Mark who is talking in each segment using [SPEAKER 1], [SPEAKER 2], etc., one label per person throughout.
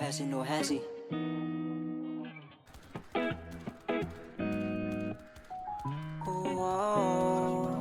[SPEAKER 1] Has he, no has he? Oh,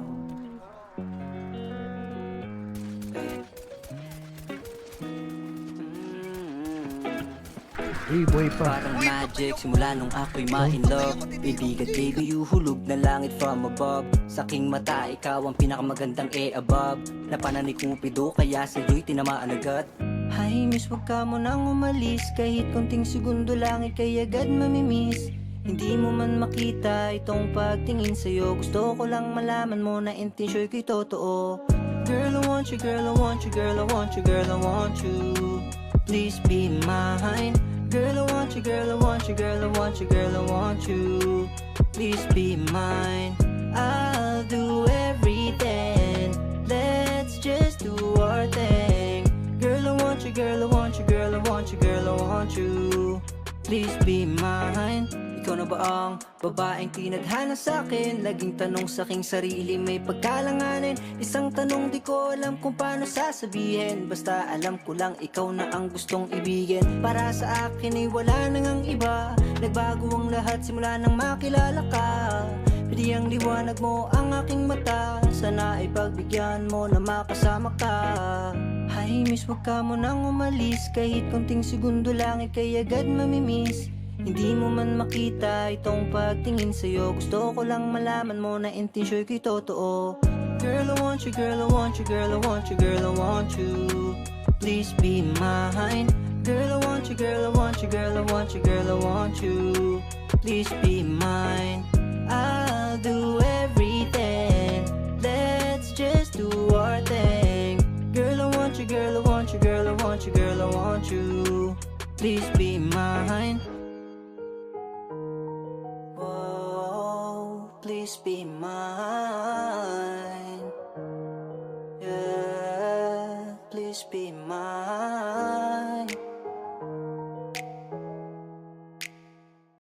[SPEAKER 1] eh.
[SPEAKER 2] Boy pa.
[SPEAKER 1] Parang magic, simula nung ako'y ma-in-love. Baby God gave you hulog na langit from above. Sa aking mata, ikaw ang pinakamagandang above. Napanan ni Cupido, kaya sa'yo'y tinamaan agad. Hay, miss, wag ka mo nang umalis. Kahit konting segundo lang, ika'y agad mamimiss. Hindi mo man makita itong pagtingin sa'yo. Gusto ko lang malaman mo na intensyon ko'y totoo. Girl, I want you, girl, I want you, girl, I want you, girl, I want you. Please be mine. Girl, I want you, girl, I want you, girl, I want you, girl, I want you. Please be mine. I'll do everything. Let's just do our thing. Girl, I want you, girl, I want you, girl, I want you, girl, I want you. Please be mine. Ikaw na ba ang babaeng tinadhana sa'kin? Laging tanong sa'king sarili, may pagkalanganin. Isang tanong di ko alam kung paano sasabihin. Basta alam ko lang ikaw na ang gustong ibigin. Para sa akin ay wala nang ang iba. Nagbago ang lahat simula nang makilala ka. Pwede ang liwanag mo ang aking mata. Sana ay pagbigyan mo na makasama ka. Hay, miss, wag ka mo nang umalis. Kahit konting segundo lang ika'y agad mamimiss. Hindi mo man makita itong pagtingin sa'yo. Gusto ko lang malaman mo na intensyon ko'y totoo. Girl, I want you, girl, I want you, girl, I want you, girl, I want you. Please be mine. Girl, I want you, girl, I want you, girl, I want you, girl, I want you. Please be mine. I'll do everything. Let's just do our thing. Girl, I want you, girl, I want you, girl, I want you, girl, I want you. Please be mine. Whoa, please be mine. Yeah, please be mine.